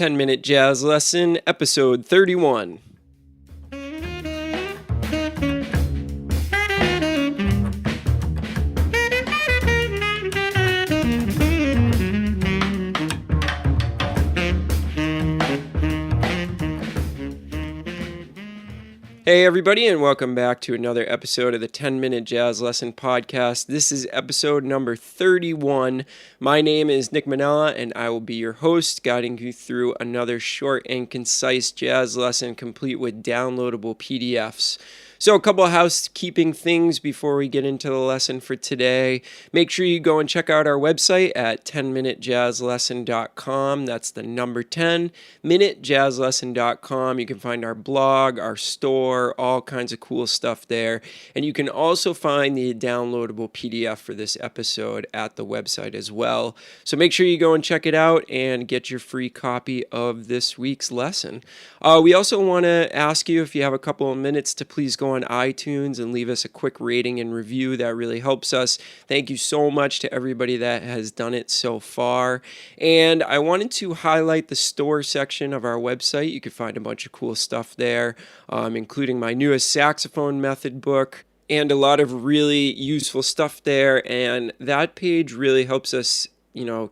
10-Minute Jazz Lesson, Episode 31. Hey everybody, and welcome back to another episode of the 10-Minute Jazz Lesson Podcast. This is episode number 31. My name is Nick Manella, and I will be your host, guiding you through another short and concise jazz lesson complete with downloadable PDFs. So a couple of housekeeping things before we get into the lesson for today. Make sure you go and check out our website at 10minutejazzlesson.com. That's the number 10, minutejazzlesson.com. You can find our blog, our store, all kinds of cool stuff there. And you can also find the downloadable PDF for this episode at the website as well. So make sure you go and check it out and get your free copy of this week's lesson. We also want to ask you, if you have a couple of minutes, to please go on iTunes and leave us a quick rating and review. That really helps us. Thank you so much to everybody that has done it so far. And I wanted to highlight the store section of our website. You can find a bunch of cool stuff there, including my newest saxophone method book and a lot of really useful stuff there. And that page really helps us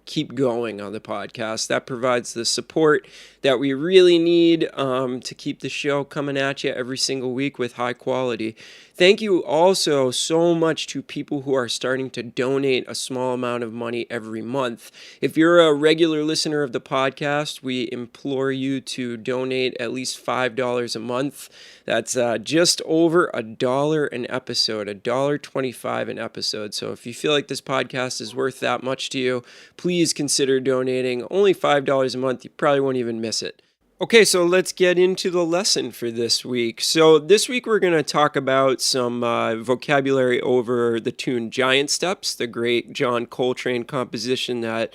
keep going on the podcast. That provides the support that we really need to keep the show coming at you every single week with high quality. Thank you also so much to people who are starting to donate a small amount of money every month. If you're a regular listener of the podcast, we implore you to donate at least $5 a month. That's just over $1 an episode, $1.25 an episode. So if you feel like this podcast is worth that much to you, please consider donating. Only $5 a month. You probably won't even miss it. Okay, so let's get into the lesson for this week. So this week we're going to talk about some vocabulary over the tune Giant Steps, the great John Coltrane composition that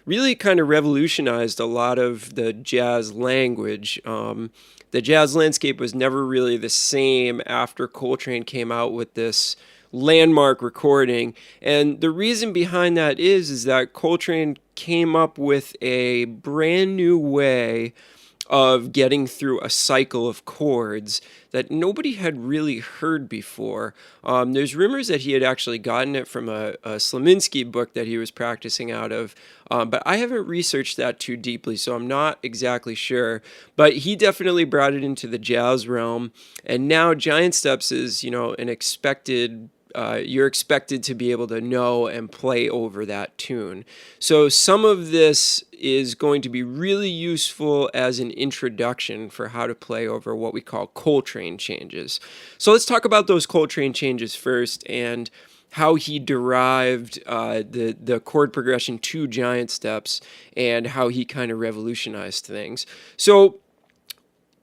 really kind of revolutionized a lot of the jazz language. The jazz landscape was never really the same after Coltrane came out with this landmark recording. And the reason behind that is that Coltrane came up with a brand new way of getting through a cycle of chords that nobody had really heard before. There's rumors that he had actually gotten it from a Slaminski book that he was practicing out of, but I haven't researched that too deeply, so I'm not exactly sure. But he definitely brought it into the jazz realm, and now Giant Steps is, an expected you're expected to be able to know and play over that tune. So some of this is going to be really useful as an introduction for how to play over what we call Coltrane changes. So let's talk about those Coltrane changes first and how he derived the chord progression to Giant Steps and how he kind of revolutionized things. So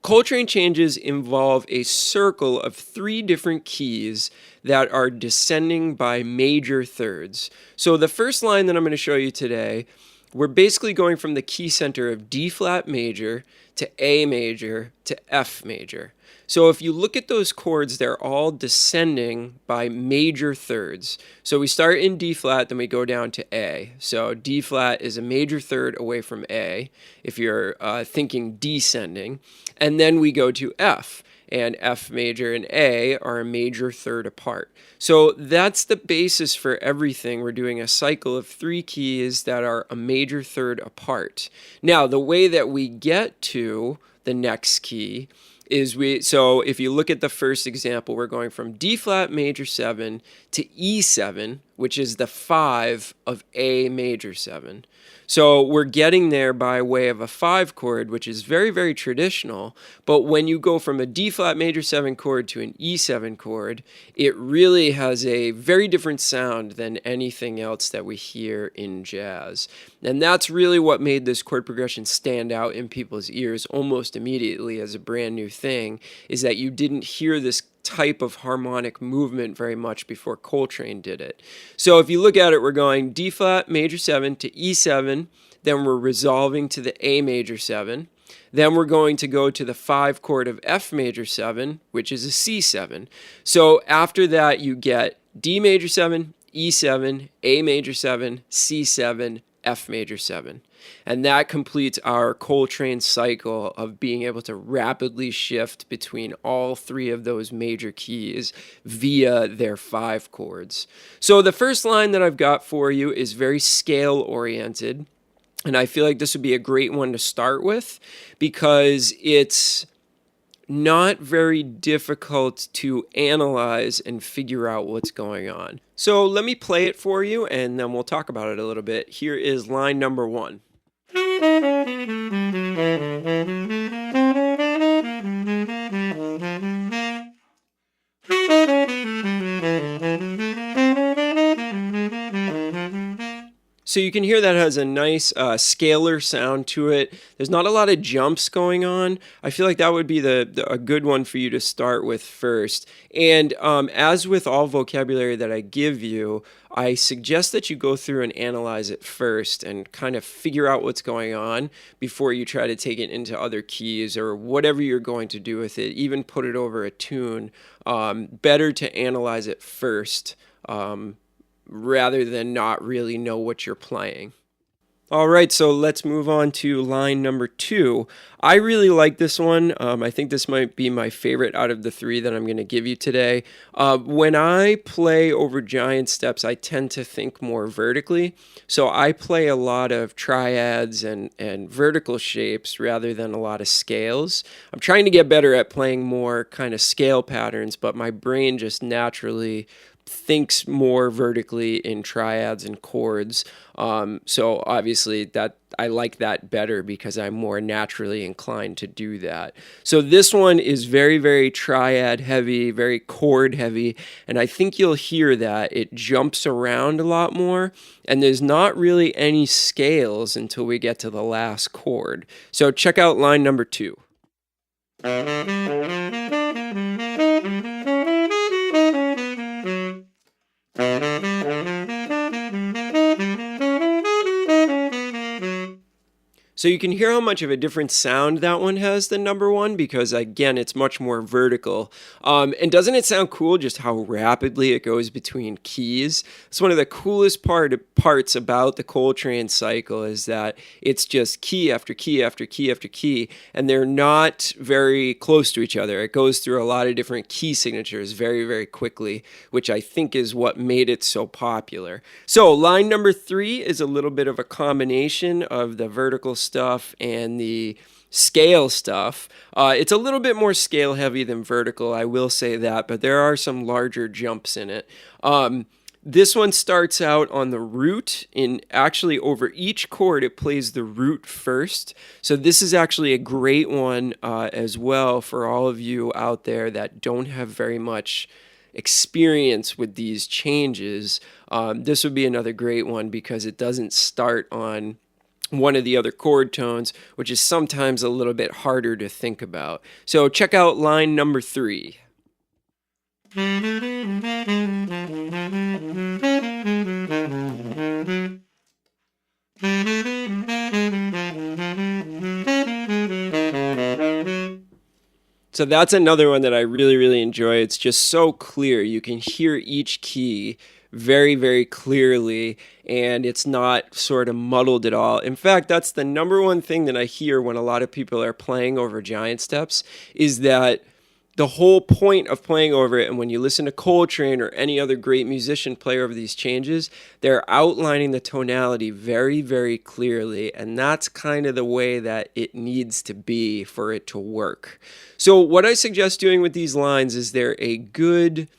Coltrane changes involve a circle of 3 different keys that are descending by major thirds. So the first line that I'm going to show you today, we're basically going from the key center of D flat major to A major to F major. So if you look at those chords, they're all descending by major thirds. So we start in D flat, then we go down to A. So D flat is a major third away from A, if you're thinking descending. And then we go to F, and F major and A are a major third apart. So that's the basis for everything. We're doing a cycle of 3 keys that are a major third apart. Now, the way that we get to the next key is so if you look at the first example, we're going from D flat major 7 to E7, which is the 5 of A major 7. So we're getting there by way of a 5 chord, which is very, very traditional. But when you go from a D flat major 7 chord to an E7 chord, it really has a very different sound than anything else that we hear in jazz. And that's really what made this chord progression stand out in people's ears almost immediately as a brand new thing, is that you didn't hear this type of harmonic movement very much before Coltrane did it. So if you look at it, we're going D flat major 7 to E7, then we're resolving to the A major 7, then we're going to go to the 5 chord of F major 7, which is a C7. So after that you get D major 7, E7, A major 7, C7, F major 7. And that completes our Coltrane cycle of being able to rapidly shift between all three of those major keys via their 5 chords. So the first line that I've got for you is very scale oriented. And I feel like this would be a great one to start with because it's not very difficult to analyze and figure out what's going on. So let me play it for you and then we'll talk about it a little bit. Here is line number 1. So you can hear that has a nice scalar sound to it. There's not a lot of jumps going on. I feel like that would be a good one for you to start with first. And as with all vocabulary that I give you, I suggest that you go through and analyze it first and kind of figure out what's going on before you try to take it into other keys or whatever you're going to do with it, even put it over a tune. Better to analyze it first. Rather than not really know what you're playing. All right, so let's move on to line number 2. I really like this one. I think this might be my favorite out of the 3 that I'm going to give you today. When I play over giant steps, I tend to think more vertically. So I play a lot of triads and vertical shapes rather than a lot of scales. I'm trying to get better at playing more kind of scale patterns, but my brain just naturally thinks more vertically in triads and chords. So obviously that I like that better because I'm more naturally inclined to do that. So this one is very, very triad heavy, very chord heavy. And I think you'll hear that it jumps around a lot more. And there's not really any scales until we get to the last chord. So check out line number 2. So you can hear how much of a different sound that one has than number 1 because, again, it's much more vertical. And doesn't it sound cool just how rapidly it goes between keys? It's one of the coolest parts about the Coltrane cycle is that it's just key after key after key after key, and they're not very close to each other. It goes through a lot of different key signatures very, very quickly, which I think is what made it so popular. So line number 3 is a little bit of a combination of the vertical stuff and the scale stuff. It's a little bit more scale heavy than vertical, I will say that, but there are some larger jumps in it. This one starts out on the root. Actually over each chord it plays the root first. So this is actually a great one as well for all of you out there that don't have very much experience with these changes. This would be another great one because it doesn't start on one of the other chord tones, which is sometimes a little bit harder to think about. So check out line number 3. So that's another one that I really, really enjoy. It's just so clear. You can hear each key very, very clearly, and it's not sort of muddled at all. In fact, that's the number one thing that I hear when a lot of people are playing over giant steps is that the whole point of playing over it, and when you listen to Coltrane or any other great musician play over these changes, they're outlining the tonality very, very clearly, and that's kind of the way that it needs to be for it to work. So what I suggest doing with these lines is they're a good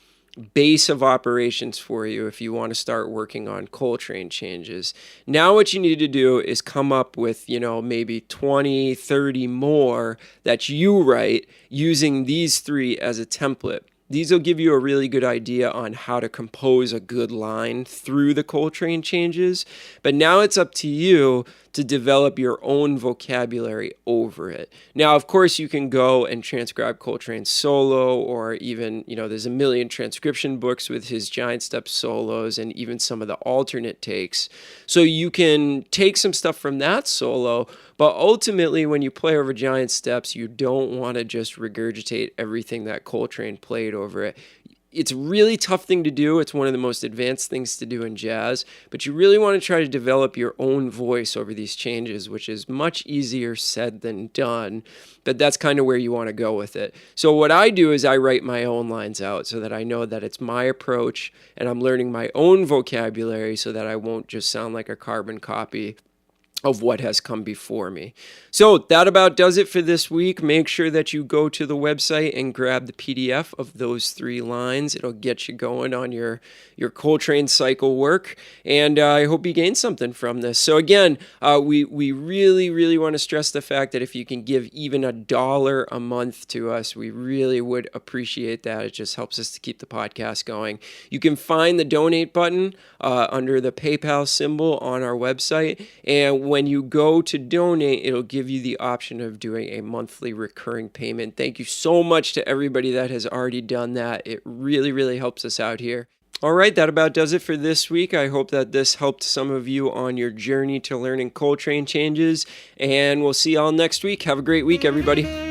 base of operations for you if you want to start working on Coltrane changes. Now what you need to do is come up with, maybe 20, 30 more that you write using these 3 as a template. These will give you a really good idea on how to compose a good line through the Coltrane changes. But now it's up to you to develop your own vocabulary over it. Now, of course, you can go and transcribe Coltrane solo, or even, there's a million transcription books with his giant step solos and even some of the alternate takes. So you can take some stuff from that solo, but ultimately when you play over giant steps, you don't want to just regurgitate everything that Coltrane played over it. It's a really tough thing to do. It's one of the most advanced things to do in jazz, but you really want to try to develop your own voice over these changes, which is much easier said than done, but that's kind of where you want to go with it. So what I do is I write my own lines out so that I know that it's my approach and I'm learning my own vocabulary so that I won't just sound like a carbon copy of what has come before me. So that about does it for this week. Make sure that you go to the website and grab the PDF of those 3 lines. It'll get you going on your Coltrane cycle work. And I hope you gained something from this. So again, we really, really want to stress the fact that if you can give even $1 a month to us, we really would appreciate that. It just helps us to keep the podcast going. You can find the donate button under the PayPal symbol on our website. And when you go to donate, it'll give you the option of doing a monthly recurring payment. Thank you so much to everybody that has already done that. It really, really helps us out here. All right, that about does it for this week. I hope that this helped some of you on your journey to learning Coltrane changes, and we'll see y'all next week. Have a great week, everybody.